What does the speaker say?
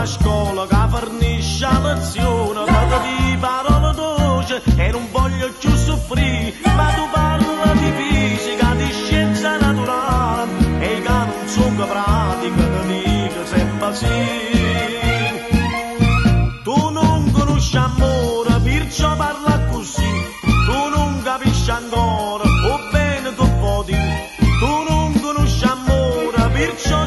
a scuola che fornisce a lezione, vado di parole dolci e non voglio più soffrire, ma tu parla di fisica, di scienza naturale e che non sono pratica, ti dico sempre sì. Tu non conosci amore, perciò parla così, tu non capisci ancora, o bene tu puoi dire, tu non conosci amore, perciò